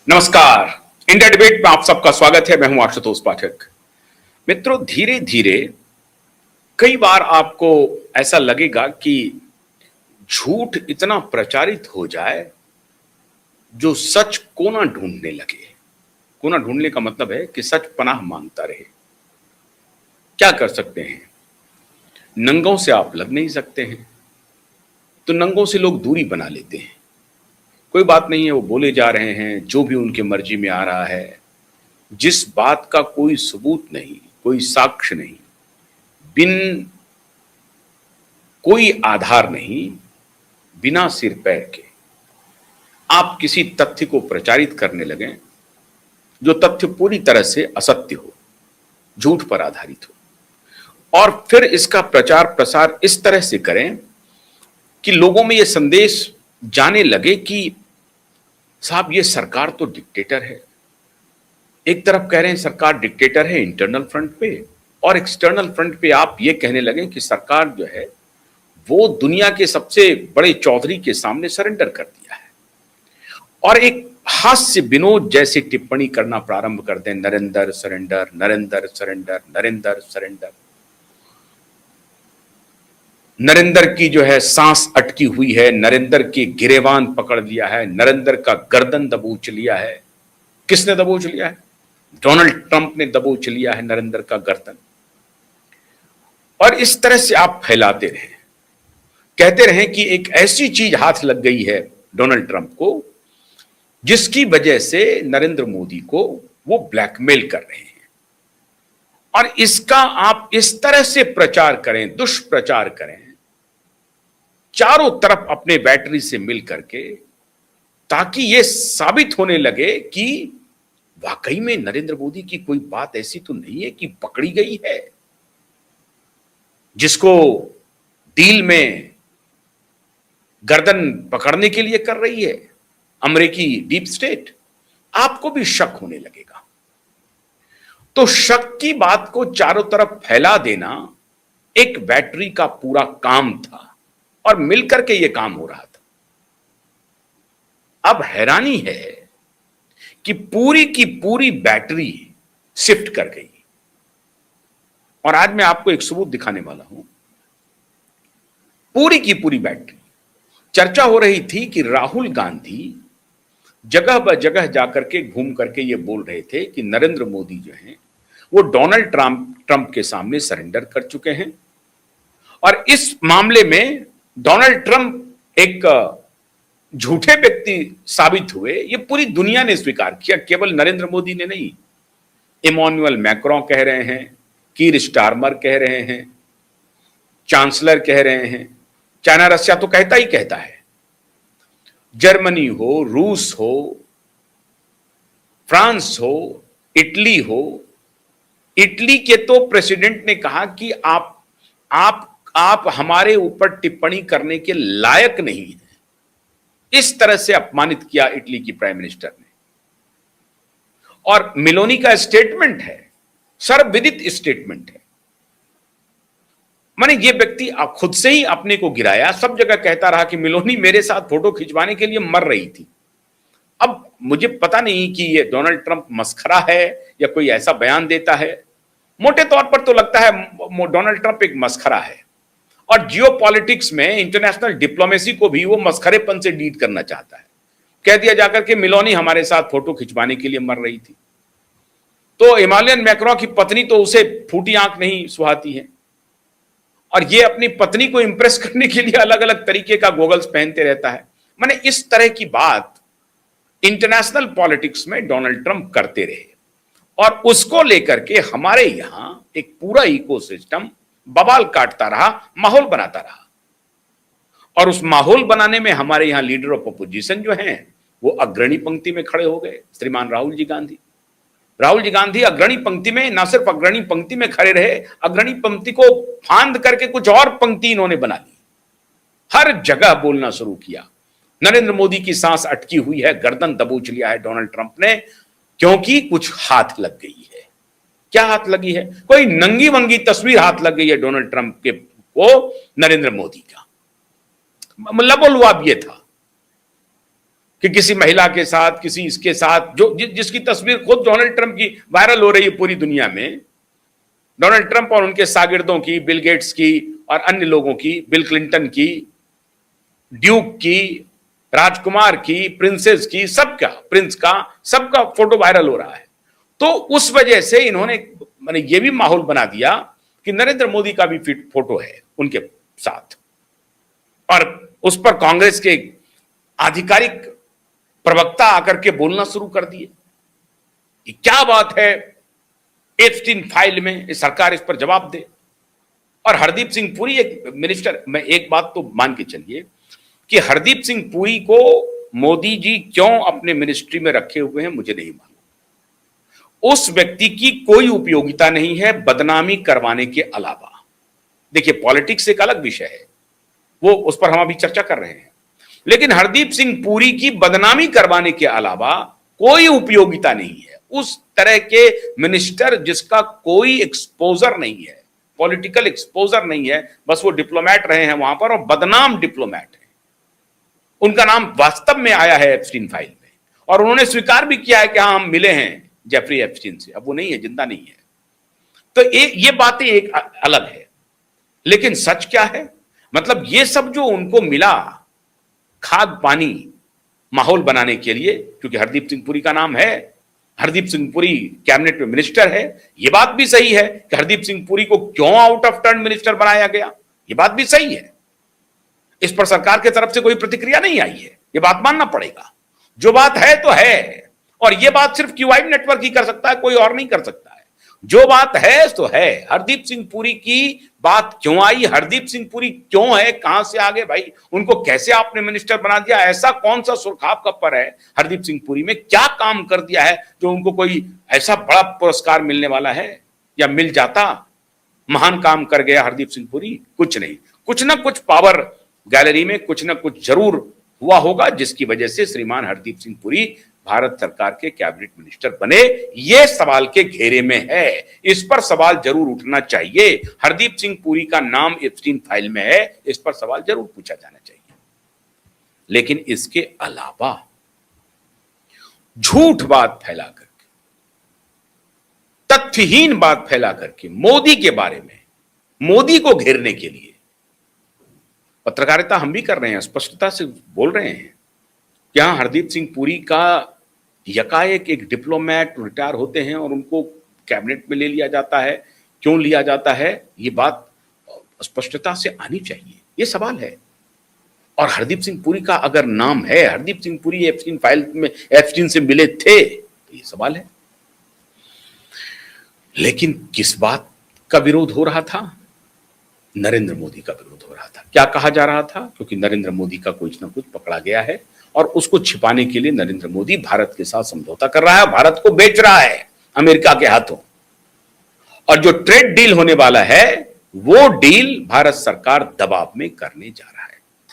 नमस्कार। India debate में आप सबका स्वागत है। मैं हूं आशुतोष पाठक। मित्रों, धीरे धीरे कई बार आपको ऐसा लगेगा कि झूठ इतना प्रचारित हो जाए जो सच कोना ढूंढने लगे। कोना ढूंढने का मतलब है कि सच पनाह मांगता रहे। क्या कर सकते हैं? नंगों से आप लग नहीं सकते हैं, तो नंगों से लोग दूरी बना लेते हैं। कोई बात नहीं है, वो बोले जा रहे हैं जो भी उनके मर्जी में आ रहा है। जिस बात का कोई सबूत नहीं, कोई साक्ष्य नहीं, बिन कोई आधार नहीं, बिना सिर पैर के आप किसी तथ्य को प्रचारित करने लगें जो तथ्य पूरी तरह से असत्य हो, झूठ पर आधारित हो, और फिर इसका प्रचार प्रसार इस तरह से करें कि लोगों में यह संदेश जाने लगे कि साहब ये सरकार तो डिक्टेटर है। एक तरफ कह रहे हैं सरकार डिक्टेटर है इंटरनल फ्रंट पे, और एक्सटर्नल फ्रंट पे आप ये कहने लगे कि सरकार जो है वो दुनिया के सबसे बड़े चौधरी के सामने सरेंडर कर दिया है, और एक हास्य विनोद जैसी टिप्पणी करना प्रारंभ कर दें, Narendra surrender, Narendra surrender, Narendra surrender. Narendra की जो है सांस अटकी हुई है, नरेंद्र की गिरेबान पकड़ लिया है, नरेंद्र का गर्दन दबोच लिया है। किसने दबोच लिया है? डोनाल्ड ट्रंप ने दबोच लिया है नरेंद्र का गर्दन। और इस तरह से आप फैलाते रहे, कहते रहे कि एक ऐसी चीज हाथ लग गई है डोनाल्ड ट्रंप को जिसकी वजह से नरेंद्र मोदी को वो ब्लैकमेल कर रहे हैं, और इसका आप इस तरह से प्रचार करें, दुष्प्रचार करें चारों तरफ अपने बैटरी से मिल करके, ताकि यह साबित होने लगे कि वाकई में नरेंद्र मोदी की कोई बात ऐसी तो नहीं है कि पकड़ी गई है, जिसको डील में गर्दन पकड़ने के लिए कर रही है अमेरिकी डीप स्टेट। आपको भी शक होने लगेगा। तो शक की बात को चारों तरफ फैला देना एक बैटरी का पूरा काम था, और मिलकर के यह काम हो रहा था। अब हैरानी है कि पूरी की पूरी बैटरी शिफ्ट कर गई, और आज मैं आपको एक सबूत दिखाने वाला हूं। पूरी की पूरी बैटरी। चर्चा हो रही थी कि राहुल गांधी जगह ब जगह जाकर के घूम करके ये बोल रहे थे कि नरेंद्र मोदी जो हैं वो डोनाल्ड ट्रंप के सामने सरेंडर कर चुके हैं, और इस मामले में डोनाल्ड ट्रंप एक झूठे व्यक्ति साबित हुए। ये पूरी दुनिया ने स्वीकार किया, केवल नरेंद्र मोदी ने नहीं। इमैनुअल मैक्रों कह रहे हैं, कीर स्टारमर कह रहे हैं, चांसलर कह रहे हैं, चाइना रशिया तो कहता ही कहता है, जर्मनी हो, रूस हो, फ्रांस हो, इटली हो। इटली के तो प्रेसिडेंट ने कहा कि आप हमारे ऊपर टिप्पणी करने के लायक नहीं है। इस तरह से अपमानित किया इटली की प्राइम मिनिस्टर ने। और मेलोनी का स्टेटमेंट है, सर्वविदित स्टेटमेंट है। माने ये व्यक्ति खुद से ही अपने को गिराया, सब जगह कहता रहा कि मेलोनी मेरे साथ फोटो खिंचवाने के लिए मर रही थी। अब मुझे पता नहीं कि ये डोनाल्ड ट्रंप मस्खरा है या कोई ऐसा बयान देता है। मोटे तौर पर तो लगता है डोनाल्ड ट्रंप एक मस्खरा है, और जियोपॉलिटिक्स में इंटरनेशनल डिप्लोमेसी को भी वो मस्खरेपन से डील करना चाहता है। कह दिया जाकर के मेलोनी हमारे साथ फोटो खिंचवाने के लिए मर रही थी, तो इमैनुअल मैक्रों की पत्नी तो उसे फूटी आंख नहीं सुहाती है, और ये अपनी पत्नी को इंप्रेस करने के लिए अलग अलग तरीके का गॉगल्स पहनते रहता है। माने इस तरह की बात इंटरनेशनल पॉलिटिक्स में डोनाल्ड ट्रंप करते रहे, और उसको लेकर के हमारे यहां एक पूरा इकोसिस्टम बवाल काटता रहा, माहौल बनाता रहा। और उस माहौल बनाने में हमारे यहां लीडर ऑफ अपोजिशन जो हैं वो अग्रणी पंक्ति में खड़े हो गए, श्रीमान राहुल जी गांधी। राहुल जी गांधी अग्रणी पंक्ति में, ना सिर्फ अग्रणी पंक्ति में खड़े रहे, अग्रणी पंक्ति को फांद करके कुछ और पंक्ति इन्होंने बना ली। हर जगह बोलना शुरू किया, नरेंद्र मोदी की सांस अटकी हुई है, गर्दन दबोच लिया है डोनाल्ड ट्रंप ने, क्योंकि कुछ हाथ लग गई है। क्या हाथ लगी है? कोई नंगी वंगी तस्वीर हाथ लग गई है डोनाल्ड ट्रंप के को नरेंद्र मोदी का। मतलब लबोलुआब ये था कि किसी महिला के साथ, किसी इसके साथ, जो जिसकी तस्वीर खुद डोनाल्ड ट्रंप की वायरल हो रही है पूरी दुनिया में, डोनाल्ड ट्रंप और उनके शागिर्दों की, बिल गेट्स की और अन्य लोगों की, बिल क्लिंटन की, ड्यूक की, राजकुमार की, प्रिंसेस की, सबका, प्रिंस का, सबका फोटो वायरल हो रहा है। तो उस वजह से इन्होंने मैंने ये भी माहौल बना दिया कि नरेंद्र मोदी का भी फोटो है उनके साथ, और उस पर कांग्रेस के आधिकारिक प्रवक्ता आकर के बोलना शुरू कर दिए। ये क्या बात है, एप्स्टीन फाइल में सरकार इस पर जवाब दे। और हरदीप सिंह पुरी एक मिनिस्टर, मैं एक बात तो मान के चलिए कि हरदीप सिंह पुरी को मोदी जी क्यों अपने मिनिस्ट्री में रखे हुए हैं मुझे नहीं मालूम। उस व्यक्ति की कोई उपयोगिता नहीं है बदनामी करवाने के अलावा। देखिए, पॉलिटिक्स एक अलग विषय है, वो उस पर हम अभी चर्चा कर रहे हैं, लेकिन हरदीप सिंह पुरी की बदनामी करवाने के अलावा कोई उपयोगिता नहीं है। उस तरह के मिनिस्टर जिसका कोई एक्सपोजर नहीं है, पॉलिटिकल एक्सपोजर नहीं है, बस वो डिप्लोमैट रहे हैं वहां पर और बदनाम डिप्लोमैट है। उनका नाम वास्तव में आया है एप्स्टीन फाइल में, और उन्होंने स्वीकार भी किया है कि हाँ हम मिले हैं जेफरी एप्स्टीन से। अब वो नहीं है, जिंदा नहीं है। तो ये बातें एक अलग है, लेकिन सच क्या है, मतलब ये सब जो उनको मिला खाद पानी माहौल बनाने के लिए, क्योंकि हरदीप सिंह पुरी का नाम है, हरदीप सिंह पुरी कैबिनेट में मिनिस्टर है, ये बात भी सही है कि हरदीप सिंह पुरी को क्यों आउट ऑफ टर्न मिनिस्टर बनाया गया, ये बात भी सही है। इस पर सरकार की तरफ से कोई प्रतिक्रिया नहीं आई है, ये बात मानना पड़ेगा। जो बात है तो है, और ये बात सिर्फ क्यूआई नेटवर्क ही कर सकता है, कोई और नहीं कर सकता है। जो बात है तो है। हरदीप सिंह पुरी की बात क्यों आई, हरदीप सिंह पुरी क्यों है, कहां से आगे भाई, उनको कैसे आपने मिनिस्टर बना दिया, ऐसा कौन सा सुरखाब कप्पर है हरदीप सिंह पुरी में, क्या काम कर दिया है जो उनको कोई ऐसा बड़ा पुरस्कार मिलने वाला है, या मिल जाता। महान काम कर गया हरदीप सिंह पुरी, कुछ नहीं। कुछ ना कुछ पावर गैलरी में कुछ ना कुछ जरूर हुआ होगा जिसकी वजह से श्रीमान हरदीप सिंह पुरी भारत सरकार के कैबिनेट मिनिस्टर बने। ये सवाल के घेरे में है, इस पर सवाल जरूर उठना चाहिए। हरदीप सिंह पुरी का नाम एप्स्टीन फाइल में है, इस पर सवाल जरूर पूछा जाना चाहिए। लेकिन इसके अलावा झूठ बात फैला करके, तथ्यहीन बात फैला करके मोदी के बारे में, मोदी को घेरने के लिए पत्रकारिता हम भी कर रहे हैं, स्पष्टता से बोल रहे हैं। क्या हरदीप सिंह पुरी का यकाएक एक डिप्लोमैट रिटायर होते हैं और उनको कैबिनेट में ले लिया जाता है, क्यों लिया जाता है, ये बात स्पष्टता से आनी चाहिए, ये सवाल है। और हरदीप सिंह पुरी का अगर नाम है, हरदीप सिंह पुरी एप्स्टीन फाइल में एप्स्टीन से मिले थे, तो ये सवाल है। लेकिन किस बात का विरोध हो रहा था? नरेंद्र मोदी का विरोध हो रहा था। क्या कहा जा रहा था? क्योंकि नरेंद्र मोदी का कुछ ना कुछ पकड़ा गया है और उसको छिपाने के लिए नरेंद्र मोदी भारत के साथ समझौता कर रहा है, भारत को बेच रहा है अमेरिका के हाथों। और जो ट्रेड डील होने वाला है, वो डील भारत सरकार दबाव में करने जा रहा है।